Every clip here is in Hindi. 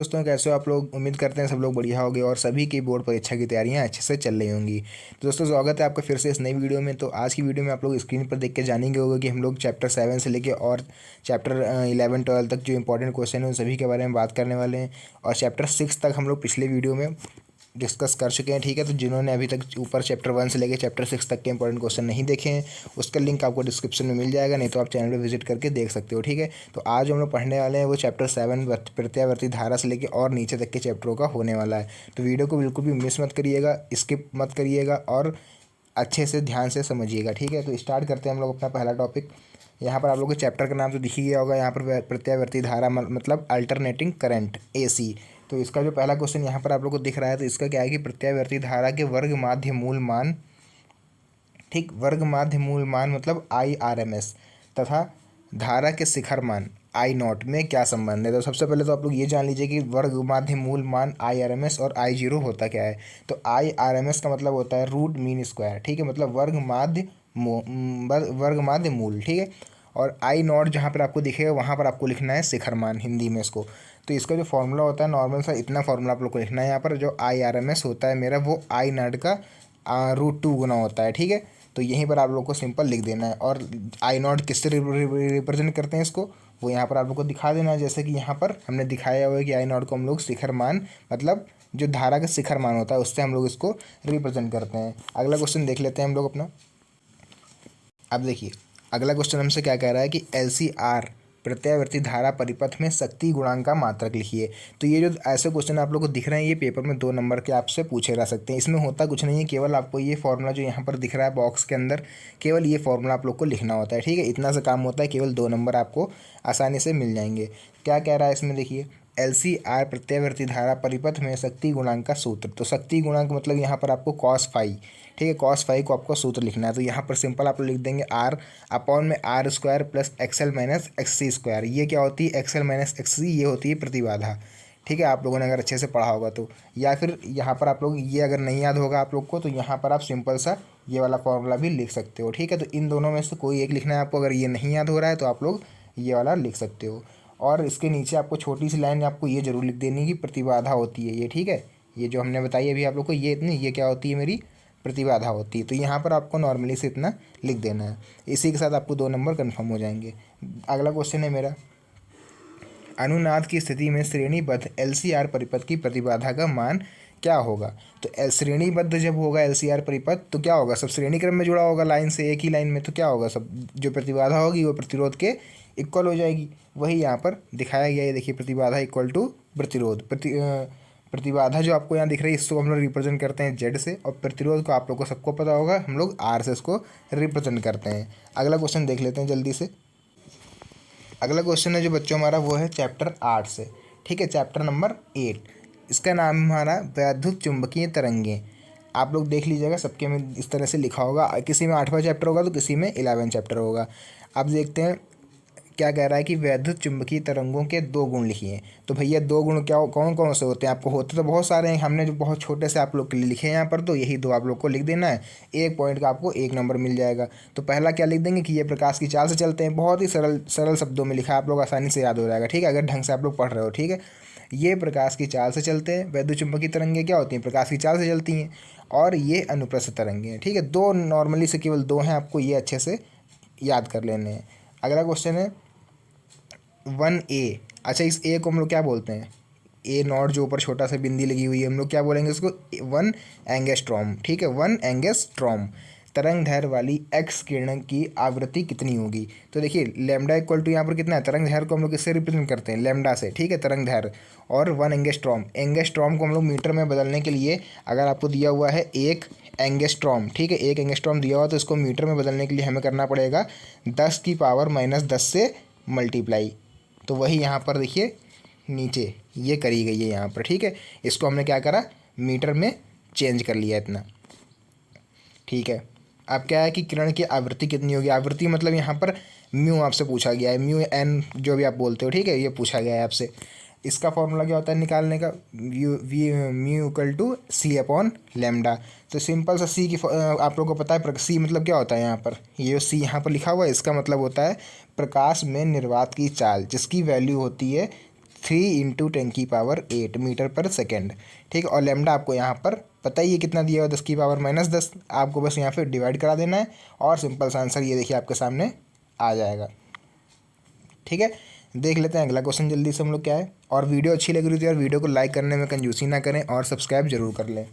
दोस्तों कैसे हो आप लोग। उम्मीद करते हैं सब लोग बढ़िया होंगे और सभी की बोर्ड परीक्षा की तैयारियां अच्छे से चल रही होंगी। तो दोस्तों स्वागत है आपका फिर से इस नई वीडियो में। तो आज की वीडियो में आप लोग स्क्रीन पर देख के जानेंगे होगा कि हम लोग चैप्टर 7 से लेके और चैप्टर 11-12 तक जो इंपॉर्टेंट क्वेश्चन है उन सभी के बारे में बात करने वाले हैं। और चैप्टर 6 तक हम लोग पिछले वीडियो में डिस्कस कर चुके हैं, ठीक है। तो जिन्होंने अभी तक ऊपर चैप्टर 1 से लेकर चैप्टर 6 तक के इंपॉर्टेंट क्वेश्चन नहीं देखे हैं उसका लिंक आपको डिस्क्रिप्शन में मिल जाएगा, नहीं तो आप चैनल पे विजिट करके देख सकते हो, ठीक है। तो आज हम लोग पढ़ने वाले हैं वो चैप्टर 7 प्रत्यावर्ती धारा से लेकर और नीचे तक के चैप्टरों का होने वाला है। तो वीडियो को बिल्कुल भी मिस मत करिएगा, स्किप मत करिएगा और अच्छे से ध्यान से समझिएगा, ठीक है। तो स्टार्ट करते हैं हम लोग अपना पहला टॉपिक। यहाँ पर आप लोगों को चैप्टर का नाम तो दिख ही गया होगा। यहाँ पर प्रत्यावर्ती धारा मतलब अल्टरनेटिंग करंट AC। तो इसका जो पहला क्वेश्चन यहाँ पर आप लोग को दिख रहा है, तो इसका क्या है कि प्रत्यावर्ती धारा के वर्ग माध्य मूल मान, ठीक, वर्ग माध्य मूल मान मतलब IRMS तथा धारा के शिखर मान I0 में क्या संबंध है। तो सबसे पहले तो आप लोग ये जान लीजिए कि वर्ग माध्य मूल मान IRMS और I0 होता क्या है। तो IRMS का मतलब होता है रूट मीन स्क्वायर, ठीक है, मतलब वर्ग माध्य मूल, ठीक है। और I0 जहाँ पर आपको दिखेगा वहाँ पर आपको लिखना है शिखर मान हिंदी में इसको। तो इसका जो फॉर्मूला होता है नॉर्मल सा इतना फॉर्मूला आप लोग को लिखना है। यहाँ पर जो IRMS होता है मेरा वो I0 का √2 गुना होता है, ठीक है। तो यहीं पर आप लोग को सिंपल लिख देना है। और I0 किससे रिप्रेजेंट करते हैं इसको, वो यहाँ पर आप लोग को दिखा देना है। जैसे कि यहाँ पर हमने दिखाया हुआ है कि I0 को हम लोग शिखर मान मतलब जो धारा का शिखर मान होता है उससे हम लोग इसको रिप्रेजेंट करते हैं। अगला क्वेश्चन देख लेते हैं हम लोग अपना। अब देखिए अगला क्वेश्चन हमसे क्या कह रहा है कि LCR प्रत्यावर्ती धारा परिपथ में शक्ति गुणांक का मात्रक लिखिए। तो ये जो ऐसे क्वेश्चन आप लोग को दिख रहे हैं ये पेपर में 2 नंबर के आपसे पूछे जा सकते हैं। इसमें होता कुछ नहीं है, केवल आपको ये फॉर्मूला जो यहाँ पर दिख रहा है बॉक्स के अंदर, केवल ये फॉर्मूला आप लोग को लिखना होता है, ठीक है। इतना सा काम होता है, केवल 2 नंबर आपको आसानी से मिल जाएंगे। क्या कह रहा है इसमें देखिए, LCR प्रत्यावर्ती धारा परिपथ में शक्ति गुणांक का सूत्र। तो शक्ति गुणांक मतलब यहाँ पर आपको cos फाई, ठीक है, cos फाई को आपको सूत्र लिखना है। तो यहाँ पर सिंपल आप लोग लिख देंगे R अपॉन में R² plus XL minus XC²। ये क्या होती है, XL माइनस XC, ये होती है प्रतिबाधा, ठीक है। आप लोगों ने अगर अच्छे से पढ़ा होगा तो, या फिर यहाँ पर आप लोग ये अगर नहीं याद होगा आप लोग को तो यहाँ पर आप सिंपल सा ये वाला फॉर्मूला भी लिख सकते हो, ठीक है। तो इन दोनों में से कोई एक लिखना है आपको। अगर ये नहीं याद हो रहा है तो आप लोग ये वाला लिख सकते हो। और इसके नीचे आपको छोटी सी लाइन आपको ये जरूर लिख देनी कि प्रतिबाधा होती है ये, ठीक है। ये जो हमने बताई अभी आप लोग को, ये इतनी, ये क्या होती है मेरी प्रतिबाधा होती है। तो यहाँ पर आपको नॉर्मली से इतना लिख देना है। इसी के साथ आपको 2 नंबर कन्फर्म हो जाएंगे। अगला क्वेश्चन है मेरा, अनुनाद की स्थिति में श्रेणीबद्ध LCR परिपथ की प्रतिबाधा का मान क्या होगा। तो श्रेणीबद्ध जब होगा LCR परिपथ तो क्या होगा, सब श्रेणी क्रम में जुड़ा होगा लाइन से, एक ही लाइन में। तो क्या होगा, सब जो प्रतिबाधा होगी वो प्रतिरोध के इक्वल हो जाएगी। वही यहाँ पर दिखाया गया है, देखिए प्रतिबाधा इक्वल टू प्रतिरोध। प्रतिबाधा जो आपको यहाँ दिख रही है इसको हम लोग रिप्रेजेंट करते हैं Z से, और प्रतिरोध को आप लोग को सबको पता होगा हम लोग R से इसको रिप्रेजेंट करते हैं। अगला क्वेश्चन देख लेते हैं जल्दी से। अगला क्वेश्चन है जो बच्चों हमारा वो है चैप्टर 8 से, ठीक है, चैप्टर नंबर 8। इसका नाम हमारा वैद्युत चुंबकीय तरंगें। आप लोग देख लीजिएगा सबके में इस तरह से लिखा होगा, किसी में 8वां चैप्टर होगा तो किसी में 11वां चैप्टर होगा। अब देखते हैं क्या कह रहा है कि वैद्युत चुंबकीय तरंगों के 2 गुण लिखिए। तो भैया 2 गुण क्या कौन कौन से होते हैं, आपको होते तो बहुत सारे हैं, हमने जो बहुत छोटे से आप लोग के लिए लिखे हैं यहाँ पर, तो यही 2 आप लोग को लिख देना है। एक पॉइंट का आपको 1 नंबर मिल जाएगा। तो पहला क्या लिख देंगे कि ये प्रकाश की चाल से चलते हैं। बहुत ही सरल सरल शब्दों में लिखा है, आप लोग आसानी से याद हो जाएगा, ठीक है, अगर ढंग से आप लोग पढ़ रहे हो, ठीक है। ये प्रकाश की चाल से चलते हैं। वैद्युत चुंबकीय तरंगें क्या होती हैं, प्रकाश की चाल से चलती हैं। और ये अनुप्रस्थ तरंगें हैं, ठीक है। 2 नॉर्मली से केवल 2 हैं, आपको ये अच्छे से याद कर लेने हैं। अगला क्वेश्चन है 1A। अच्छा, इस A को हम लोग क्या बोलते हैं, A0 जो ऊपर छोटा सा बिंदी लगी हुई है हम लोग क्या बोलेंगे उसको, 1 एंगस्ट्रॉम, ठीक है, 1 एंगस्ट्रॉम। तरंग दैर्घ्य वाली X किरण की आवृत्ति कितनी होगी। तो देखिए लैम्डा इक्वल टू यहाँ पर कितना है, तरंग दैर्घ्य को हम लोग किससे रिप्रेजेंट करते हैं, लैम्डा से, ठीक है, तरंग दैर्घ्य। और 1 एंगस्ट्रॉम, एंगस्ट्रॉम को हम लोग मीटर में बदलने के लिए, अगर आपको दिया हुआ है 1 एंगस्ट्रॉम, ठीक है, 1 एंगस्ट्रॉम दिया हुआ तो इसको मीटर में बदलने के लिए हमें करना पड़ेगा 10⁻⁻10 से मल्टीप्लाई। तो वही यहाँ पर देखिए नीचे ये करी गई है यहाँ पर, ठीक है। इसको हमने क्या करा, मीटर में चेंज कर लिया इतना, ठीक है। अब क्या है कि किरण की आवृत्ति कितनी होगी। आवृत्ति मतलब यहाँ पर म्यू आपसे पूछा गया है, म्यू एन जो भी आप बोलते हो, ठीक है, ये पूछा गया है आपसे। इसका फॉर्मूला क्या होता है निकालने का, mu equal to C upon lambda. तो सिंपल सा C की आप लोगों को पता है C मतलब क्या होता है, यहाँ पर ये C यहाँ पर लिखा हुआ है इसका मतलब होता है प्रकाश में निर्वात की चाल, जिसकी वैल्यू होती है 3 × 10⁸ मीटर पर सेकेंड, ठीक है। और लैम्डा आपको यहाँ पर पता ही है कितना दिया हुआ, 10⁻−10। आपको बस यहाँ पे डिवाइड करा देना है और सिंपल सा आंसर ये देखिए आपके सामने आ जाएगा, ठीक है। देख लेते हैं अगला क्वेश्चन जल्दी से हम लोग क्या है। और वीडियो अच्छी लग रही थी और वीडियो को लाइक करने में कंजूसी ना करें और सब्सक्राइब जरूर कर लें,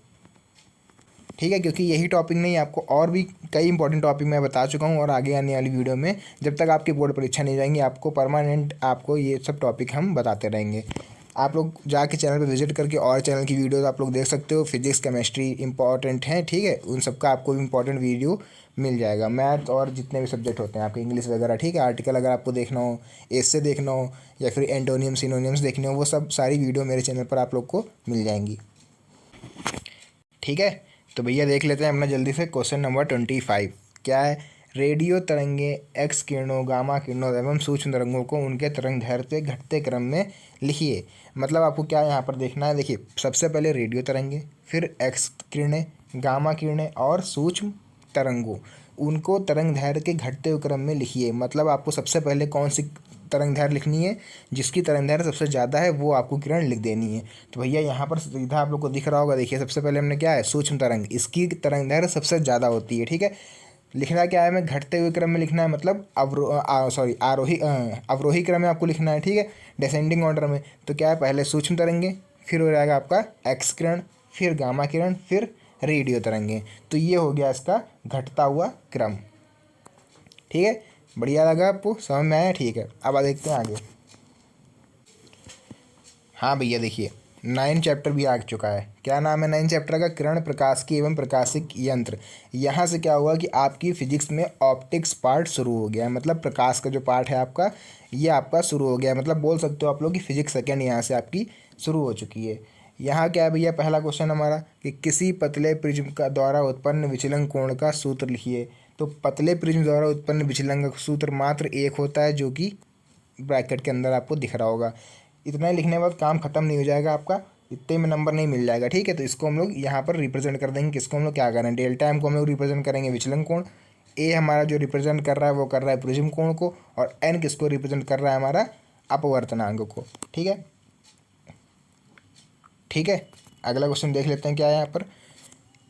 ठीक है। क्योंकि यही टॉपिक नहीं, आपको और भी कई इंपॉर्टेंट टॉपिक मैं बता चुका हूँ और आगे आने वाली वीडियो में जब तक आपकी बोर्ड परीक्षा नहीं जाएंगी आपको परमानेंट आपको ये सब टॉपिक हम बताते रहेंगे। आप लोग जाके चैनल पे विजिट करके और चैनल की वीडियोस आप लोग देख सकते हो। फिजिक्स केमिस्ट्री इंपॉर्टेंट है, ठीक है, उन सबका आपको इंपॉर्टेंट वीडियो मिल जाएगा। मैथ और जितने भी सब्जेक्ट होते हैं आपके, इंग्लिश वगैरह, ठीक है। आर्टिकल अगर आपको देखना हो, एस्से देखना हो या फिर एंटोनियम सिनोनियम्स देखने हो, वो सब सारी वीडियो मेरे चैनल पर आप लोग को मिल जाएंगी, ठीक है। तो भैया देख लेते हैं अपना जल्दी से क्वेश्चन नंबर 25 क्या है। रेडियो तरंगे एक्स किरणों, गामा किरणों एवं सूक्ष्म तरंगों को उनके तरंग दैर्ध्य के घटते क्रम में लिखिए। मतलब आपको क्या यहाँ पर देखना है, देखिए सबसे पहले रेडियो तरंगे, फिर एक्स किरणें, गामा किरणें और सूक्ष्म तरंगों, उनको तरंग दैर्ध्य के घटते हुए क्रम में लिखिए। मतलब आपको सबसे पहले कौन सी तरंग दैर्ध्य लिखनी है, जिसकी तरंग दैर्ध्य सबसे ज़्यादा है वो आपको किरण लिख देनी है। तो भैया यहाँ पर सीधा आप लोग को दिख रहा होगा, देखिए सबसे पहले हमने क्या है, सूक्ष्म तरंग, इसकी तरंग दैर्ध्य सबसे ज़्यादा होती है, ठीक है। लिखना क्या है, हमें घटते हुए क्रम में लिखना है, मतलब अवरोही क्रम में आपको लिखना है, ठीक है, डिसेंडिंग ऑर्डर में। तो क्या है, पहले सूक्ष्म तरंगे, फिर हो जाएगा आपका एक्स किरण, फिर गामा किरण, फिर रेडियो तरंगे। तो ये हो गया इसका घटता हुआ क्रम, ठीक है। बढ़िया लगा आपको, समझ में आया, ठीक है। अब देखते हैं आगे। हाँ भैया देखिए 9 चैप्टर भी आ चुका है। क्या नाम है 9 चैप्टर का, किरण प्रकाशिकी एवं प्रकाशिक यंत्र। यहाँ से क्या हुआ कि आपकी फिजिक्स में ऑप्टिक्स पार्ट शुरू हो गया है, मतलब प्रकाश का जो पार्ट है आपका, ये आपका शुरू हो गया है। मतलब बोल सकते हो आप लोग कि फिजिक्स सेकेंड यहाँ से आपकी शुरू हो चुकी है। यहाँ क्या है भैया, पहला क्वेश्चन हमारा कि किसी पतले प्रिज्म का द्वारा उत्पन्न विचलन कोण का सूत्र लिखिए। तो पतले प्रिज्म द्वारा उत्पन्न विचलन का सूत्र मात्र एक होता है, जो कि ब्रैकेट के अंदर आपको दिख रहा होगा। इतना ही लिखने के बाद काम खत्म नहीं हो जाएगा आपका, इतने में नंबर नहीं मिल जाएगा, ठीक है। तो इसको हम लोग यहाँ पर रिप्रेजेंट कर देंगे, किसको हम लोग क्या करें, डेल्टा एम को हम लोग रिप्रेजेंट करेंगे विचलन कोण, ए हमारा जो रिप्रेजेंट कर रहा है वो कर रहा है प्रिज्म कोण को, और एन किसको रिप्रेजेंट कर रहा है, हमारा अपवर्तनांक को, ठीक है, ठीक है। अगला क्वेश्चन देख लेते हैं क्या है यहाँ पर।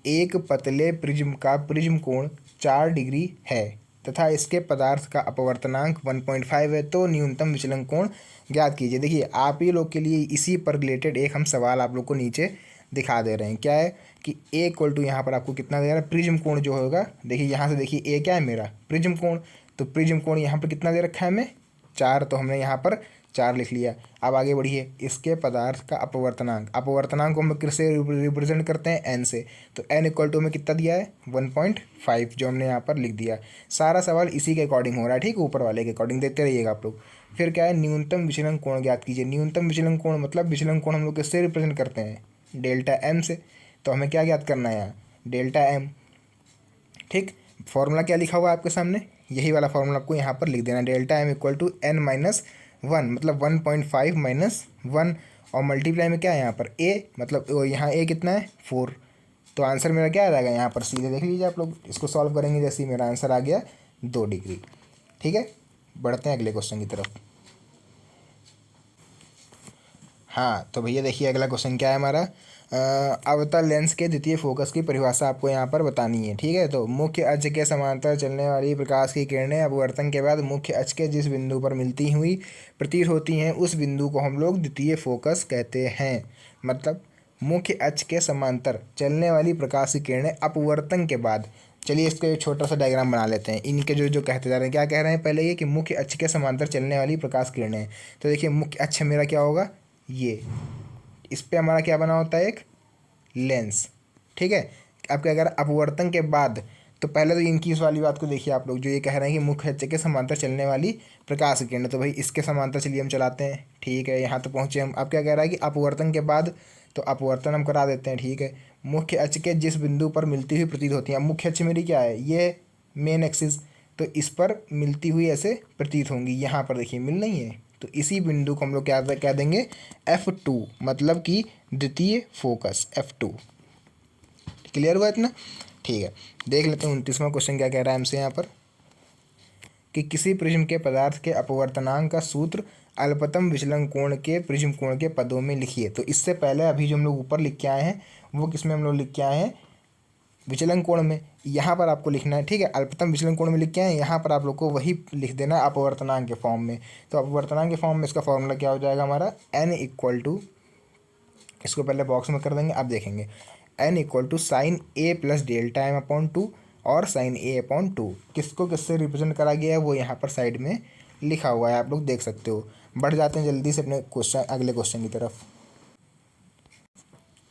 एक पतले प्रिज्म का प्रिज्म कोण 4 डिग्री है तथा इसके पदार्थ का अपवर्तनांक 1.5 है, तो न्यूनतम विचलन कोण ज्ञात कीजिए। देखिए आप ही लोग के लिए इसी पर रिलेटेड एक हम सवाल आप लोग को नीचे दिखा दे रहे हैं। क्या है कि ए इक्वल टू यहाँ पर आपको कितना दे रहा है, प्रिज्म कोण जो होगा, देखिए यहाँ से देखिए ए क्या है मेरा प्रिज्म कोण, तो प्रिज्म कोण यहाँ पर कितना दे रखा है हमें 4, तो हमने यहाँ पर 4 लिख लिया। अब आगे बढ़िए, इसके पदार्थ का अपवर्तनांक, अपवर्तनांक को हम किससे रिप्रेजेंट करते हैं, एन से। तो एन इक्वल टू में कितना दिया है 1.5, जो हमने यहाँ पर लिख दिया। सारा सवाल इसी के अकॉर्डिंग हो रहा है, ठीक है, ऊपर वाले के अकॉर्डिंग देखते रहिएगा आप लोग। फिर क्या है, न्यूनतम विचलन कोण ज्ञात कीजिए। न्यूनतम विचलन कोण मतलब विचलन कोण हम लोग किससे रिप्रेजेंट करते हैं, डेल्टा एम से। तो हमें क्या ज्ञात करना है यहाँ, डेल्टा एम, ठीक। फॉर्मूला क्या लिखा हुआ है आपके सामने, यही वाला फॉर्मूला आपको यहाँ पर लिख देना, delta m equal to n minus 1, मतलब 1.5 माइनस 1, और मल्टीप्लाई में क्या है यहाँ पर ए, मतलब यहाँ ए कितना है 4। तो आंसर मेरा क्या आ जाएगा यहाँ पर, सीधे देख लीजिए आप लोग, इसको सॉल्व करेंगे जैसे ही मेरा आंसर आ गया 2 डिग्री, ठीक है। बढ़ते हैं अगले क्वेश्चन की तरफ। हाँ तो भैया देखिए अगला क्वेश्चन क्या है हमारा, अवतल लेंस के द्वितीय फोकस की परिभाषा आपको यहाँ पर बतानी है, ठीक है। तो मुख्य अक्ष के समांतर चलने वाली प्रकाश की किरणें अपवर्तन के बाद मुख्य अक्ष के जिस बिंदु पर मिलती हुई प्रतीत होती हैं उस बिंदु को हम लोग द्वितीय फोकस कहते हैं। मतलब मुख्य अक्ष के समांतर चलने वाली प्रकाश की किरणें अपवर्तन के बाद, चलिए इसका एक छोटा सा डायग्राम बना लेते हैं। इनके जो जो कहते जा रहे हैं, क्या कह रहे हैं, पहले ये कि मुख्य अक्ष के समांतर चलने वाली प्रकाश किरणें। तो देखिए मुख्य अक्ष मेरा क्या होगा, ये, इस पे हमारा क्या बना होता है, एक लेंस, ठीक है। अब क्या, अगर अपवर्तन के बाद, तो पहले तो इनकी इस वाली बात को देखिए आप लोग, जो ये कह रहे हैं कि मुख्य अक्ष के समांतर चलने वाली प्रकाश किरण, तो भाई इसके समांतर चलिए हम चलाते हैं, ठीक है, यहाँ तो पहुँचे हम। अब क्या कह रहा है कि अपवर्तन के बाद, तो अपवर्तन हम करा देते हैं, ठीक है। मुख्य अक्ष के जिस बिंदु पर मिलती हुई प्रतीत होती है, मुख्य अक्ष मेरी क्या है, ये मेन एक्सिस, तो इस पर मिलती हुई ऐसे प्रतीत होंगी, यहाँ पर देखिए मिल नहीं है, तो इसी बिंदु को हम लोग क्या कह देंगे, F2, मतलब कि द्वितीय फोकस F2। क्लियर हुआ इतना, ठीक है। देख लेते हैं 29वां क्वेश्चन क्या कह रहा है हमसे यहाँ पर, कि किसी प्रिज्म के पदार्थ के अपवर्तनांक का सूत्र अल्पतम विचलन कोण के प्रिज्म कोण के पदों में लिखिए। तो इससे पहले अभी जो हम लोग ऊपर लिख के आए हैं वो किस में हम लोग लिख के आए हैं, विचलन कोण में। यहाँ पर आपको लिखना है, ठीक है, अल्पतम विचलन कोण में लिख के आए, यहाँ पर आप लोग को वही लिख देना है अपवर्तनांक के फॉर्म में। तो अपवर्तनांक के फॉर्म में इसका फॉर्मूला क्या हो जाएगा हमारा, n इक्वल टू, इसको पहले बॉक्स में कर देंगे, अब देखेंगे, n equal to sine a plus delta m upon 2 और साइन ए अपॉन 2। किसको किससे रिप्रेजेंट करा गया है वो यहाँ पर साइड में लिखा हुआ है, आप लोग देख सकते हो। बढ़ जाते हैं जल्दी से अपने क्वेश्चन, अगले क्वेश्चन की तरफ।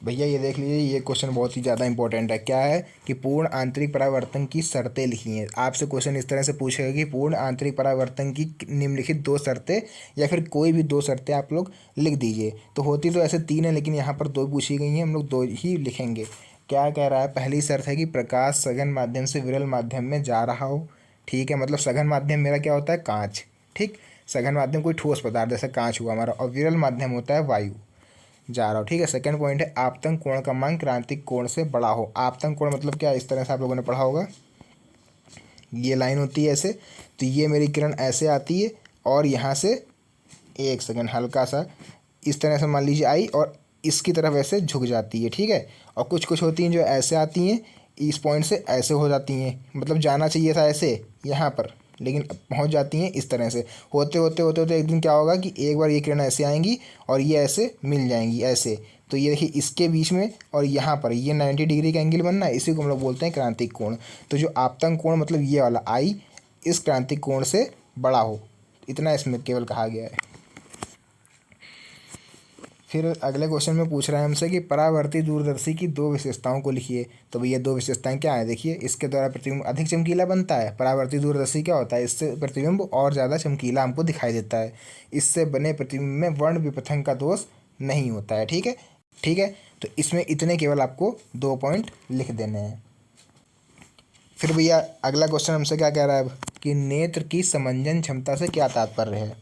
भैया ये देख लीजिए, ये क्वेश्चन बहुत ही ज़्यादा इंपॉर्टेंट है। क्या है कि पूर्ण आंतरिक परावर्तन की शर्तें लिखी हैं। आपसे क्वेश्चन इस तरह से पूछेगा कि पूर्ण आंतरिक परावर्तन की निम्नलिखित 2 शर्तें या फिर कोई भी 2 शर्तें आप लोग लिख दीजिए। तो होती तो ऐसे 3 है, लेकिन यहाँ पर 2 पूछी गई हैं, हम लोग 2 ही लिखेंगे। क्या कह रहा है, पहली शर्त है कि प्रकाश सघन माध्यम से विरल माध्यम में जा रहा हो। ठीक है, मतलब सघन माध्यम मेरा क्या होता है, कांच। ठीक, सघन माध्यम कोई ठोस पदार्थ जैसे कांच हुआ हमारा, और विरल माध्यम होता है वायु, जा रहा हो। ठीक है, सेकंड पॉइंट है आपतन कोण का मान क्रांतिक कोण से बड़ा हो। आपतन कोण मतलब क्या, इस तरह से आप लोगों ने पढ़ा होगा, ये लाइन होती है ऐसे, तो ये मेरी किरण ऐसे आती है और यहाँ से, एक सेकंड, हल्का सा इस तरह से मान लीजिए आई और इसकी तरफ ऐसे झुक जाती है। ठीक है, और कुछ कुछ होती हैं जो ऐसे आती हैं, इस पॉइंट से ऐसे हो जाती हैं, मतलब जाना चाहिए था ऐसे यहाँ पर, लेकिन पहुँच जाती हैं इस तरह से। होते होते होते होते एक दिन क्या होगा कि एक बार ये किरण ऐसे आएंगी और ये ऐसे मिल जाएंगी ऐसे। तो ये देखिए, इसके बीच में और यहाँ पर ये 90 डिग्री का एंगल बनना है, इसी को हम लोग बोलते हैं क्रांतिक कोण। तो जो आपतन कोण मतलब ये वाला आई इस क्रांतिक कोण से बड़ा हो, इतना इसमें केवल कहा गया है। फिर अगले क्वेश्चन में पूछ रहा है हमसे कि परावर्ती दूरदर्शी की 2 विशेषताओं को लिखिए। तो भैया 2 विशेषताएं क्या है, देखिए, इसके द्वारा प्रतिबिंब अधिक चमकीला बनता है। परावर्ती दूरदर्शी क्या होता है, इससे प्रतिबिंब और ज़्यादा चमकीला हमको दिखाई देता है। इससे बने प्रतिबिंब में वर्ण विपथन का दोष नहीं होता है। ठीक है, ठीक है, तो इसमें इतने केवल आपको 2 पॉइंट लिख देने हैं। फिर भैया अगला क्वेश्चन हमसे क्या कह रहा है अब, कि नेत्र की समंजन क्षमता से क्या तात्पर्य है।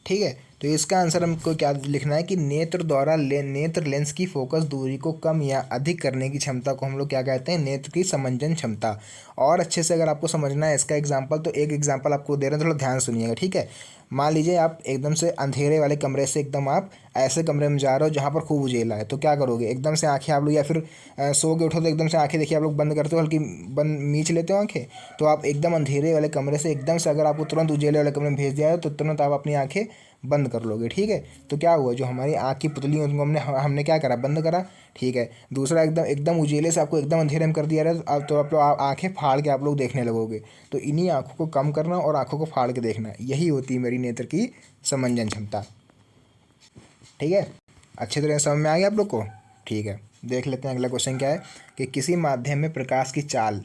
ठीक है, तो इसका आंसर हमको क्या लिखना है कि नेत्र द्वारा नेत्र लेंस की फोकस दूरी को कम या अधिक करने की क्षमता को हम लोग क्या कहते हैं, नेत्र की समंजन क्षमता। और अच्छे से अगर आपको समझना है इसका एग्जांपल, तो एक एग्जांपल आपको दे रहे हैं, थोड़ा ध्यान सुनिएगा। ठीक है, मान लीजिए आप एकदम से अंधेरे वाले कमरे से एकदम आप ऐसे कमरे में जा रहे हो जहाँ पर खूब उजेला है, तो क्या करोगे, एकदम से आंखें आप लोग, या फिर सो के उठो तो एकदम से आंखें, देखिए आप लोग बंद करते हो, हल्की बंद मीच लेते हो आंखें। तो आप एकदम अंधेरे वाले कमरे से एकदम से अगर आपको तुरंत उजेले वाले कमरे में भेज दिया है तो तुरंत आप अपनी आंखें बंद कर लोगे। ठीक है, तो क्या हुआ, जो हमारी आँख की पुतली है उनको हमने क्या करा, बंद करा। ठीक है, दूसरा एकदम एकदम उजेले से आपको एकदम अंधेरे में कर दिया है, तो आप लोग आँखें फाड़ के आप लोग देखने लगोगे। तो इन्हीं आँखों को कम करना और आँखों को फाड़ के देखना, यही होती है मेरी नेत्र की समंजन क्षमता। ठीक है, अच्छे तरह समझ में आ गया आप लोग को। ठीक है, देख लेते हैं अगला क्वेश्चन क्या है, कि किसी माध्यम में प्रकाश की चाल,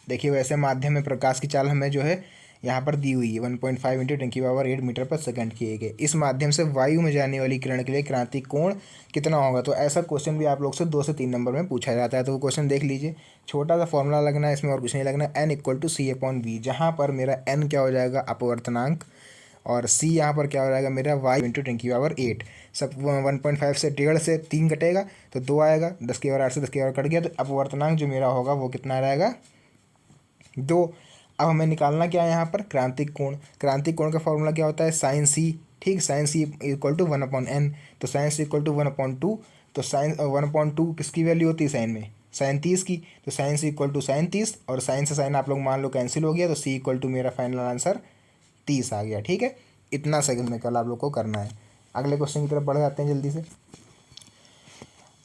देखिए वैसे माध्यम में प्रकाश की चाल हमें जो है यहाँ पर दी हुई है 1.5 × 10⁸ मीटर पर सेकंड किए गए। इस माध्यम से वायु में जाने वाली किरण के लिए क्रांतिक कोण कितना होगा। तो ऐसा क्वेश्चन भी आप लोग से 2 से 3 नंबर में पूछा जाता है। तो वो क्वेश्चन देख लीजिए, छोटा सा फॉर्मूला लगना है इसमें और कुछ नहीं लगना, n इक्वल टू C/V, जहाँ पर मेरा n क्या हो जाएगा, अपवर्तनांक, और c यहाँ पर क्या हो जाएगा मेरा y × 10⁸। सब 1.5 से 1.5 से 3 कटेगा तो 2 आएगा, 10⁸ से 10⁸ कट गया, तो अपवर्तनांक जो मेरा होगा वो कितना रहेगा, 2। अब हमें निकालना क्या है यहाँ पर, क्रांतिक कोण। क्रांतिक कोण का फॉर्मूला क्या होता है, साइन सी। ठीक, sign c equal to 1/n, तो साइन सी इक्वल टू 1/2, तो साइन 1/2 किसकी वैल्यू होती है साइन में, साइन 30 की। तो sine c equal to sine 30, और साइन से साइन आप लोग मान लो कैंसिल हो गया, तो सी इक्वल टू मेरा फाइनल आंसर 30 आ गया। ठीक है, इतना सेकंड में कल आप लोग को करना है। अगले क्वेश्चन की तरफ बढ़ जाते हैं जल्दी से।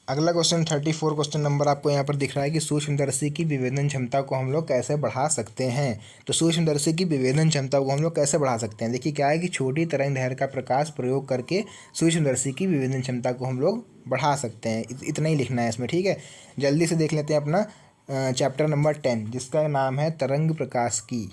अगला क्वेश्चन 34 क्वेश्चन नंबर आपको यहाँ पर दिख रहा है कि सूक्ष्मदर्शी की विभेदन क्षमता को हम लोग कैसे बढ़ा सकते हैं। तो सूक्ष्मदर्शी की विभेदन क्षमता को हम लोग कैसे बढ़ा सकते हैं, देखिए क्या है कि छोटी तरंग दैर्घ्य का प्रकाश प्रयोग करके सूक्ष्मदर्शी की विभेदन क्षमता को हम लोग बढ़ा सकते हैं। इतना ही लिखना है इसमें। ठीक है, जल्दी से देख लेते हैं अपना चैप्टर नंबर 10, जिसका नाम है तरंग प्रकाश की।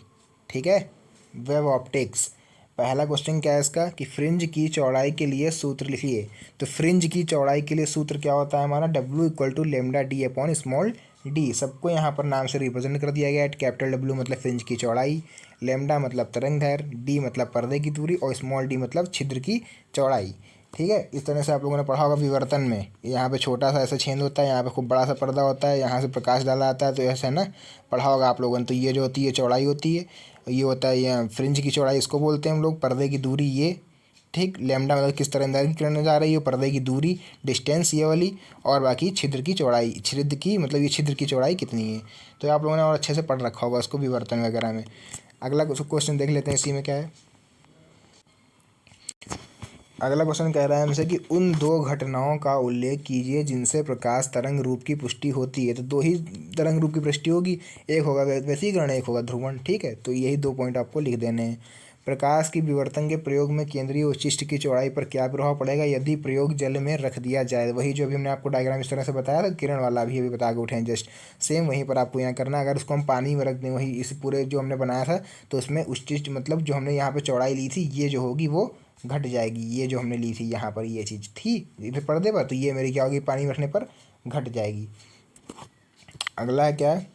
ठीक है, वेव ऑप्टिक्स। पहला क्वेश्चन क्या है इसका, कि फ्रिंज की चौड़ाई के लिए सूत्र लिखिए। तो फ्रिंज की चौड़ाई के लिए सूत्र क्या होता है हमारा, W इक्वल टू λd/d। सबको यहाँ पर नाम से रिप्रेजेंट कर दिया गया है। कैपिटल W मतलब फ्रिंज की चौड़ाई, लैम्डा मतलब तरंग दैर्घ्य, d मतलब पर्दे की दूरी, और स्मॉल d मतलब छिद्र की चौड़ाई। ठीक है। इस तरह से आप लोगों ने पढ़ा होगा विवर्तन में, यहाँ पे छोटा सा ऐसा छेद होता है, यहाँ पे खूब बड़ा सा पर्दा होता है, यहाँ से प्रकाश डाला आता है, तो ऐसा है ना, पढ़ा होगा आप लोगों ने। तो ये जो होती है चौड़ाई होती है, ये होता है ये फ्रिंज की चौड़ाई इसको बोलते हैं हम लोग, पर्दे की दूरी ये, ठीक। लैम्डा मतलब किस तरह अंदर की किरण जा रही है, पर्दे की दूरी, डिस्टेंस ये वाली, और बाकी छिद्र की चौड़ाई, छिद्र की मतलब ये छिद्र की चौड़ाई कितनी है। तो आप लोगों ने और अच्छे से पढ़ रखा होगा उसको विवर्तन वगैरह में। अगला क्वेश्चन देख लेते हैं इसी में क्या है। अगला क्वेश्चन कह रहा है हमसे कि उन दो घटनाओं का उल्लेख कीजिए जिनसे प्रकाश तरंग रूप की पुष्टि होती है। तो दो ही तरंग रूप की पुष्टि होगी, एक होगा वैसीकरण, एक होगा ध्रुवण, ठीक है। तो यही 2 पॉइंट आपको लिख देने हैं। प्रकाश की विवर्तन के प्रयोग में केंद्रीय उच्चिष्ट की चौड़ाई पर क्या प्रभाव पड़ेगा यदि प्रयोग जल में रख दिया जाए। वही जो अभी हमने आपको डायग्राम इस तरह से बताया था, किरण वाला अभी बता के उठे हैं जस्ट, सेम वहीं पर आपको यहाँ करना है। अगर उसको हम पानी में रख दें, वही इस पूरे जो हमने बनाया था, तो उसमें उच्चिष्ट मतलब जो हमने यहाँ पे चौड़ाई ली थी, ये जो होगी वो घट जाएगी। ये जो हमने ली थी यहाँ पर ये चीज़ थी इधर पर्दे पर, तो ये मेरी क्या होगी, पानी में रखने पर घट जाएगी। अगला है क्या है,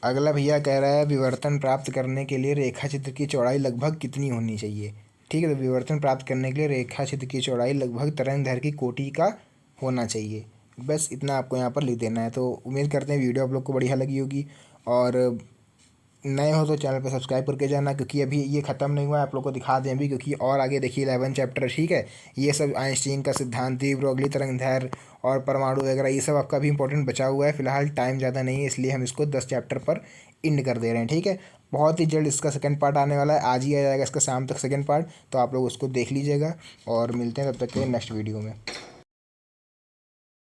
अगला भैया कह रहा है विवर्तन प्राप्त करने के लिए रेखा चित्र की चौड़ाई लगभग कितनी होनी चाहिए। ठीक है, तो विवर्तन प्राप्त करने के लिए रेखा चित्र की चौड़ाई लगभग तरंगदैर्घ्य की कोटि का होना चाहिए। बस इतना आपको यहाँ पर लिख देना है। तो उम्मीद करते हैं वीडियो आप लोग को बढ़िया लगी होगी, और नए हो तो चैनल पर सब्सक्राइब करके जाना, क्योंकि अभी ये ख़त्म नहीं हुआ है, आप लोग को दिखा दें अभी, क्योंकि और आगे देखिए 11 चैप्टर, ठीक है। ये सब आइंस्टीन का सिद्धांत, तीव्र अगली तरंगदैर्घ्य और परमाणु वगैरह, ये सब आपका भी इंपॉर्टेंट बचा हुआ है। फिलहाल टाइम ज़्यादा नहीं है, इसलिए हम इसको 10 चैप्टर पर इंड कर दे रहे हैं, ठीक है। बहुत ही जल्द इसका सेकंड पार्ट आने वाला है, आज ही आ जाएगा इसका शाम तक सेकंड पार्ट, तो आप लोग उसको देख लीजिएगा, और मिलते हैं तब तक के नेक्स्ट वीडियो में।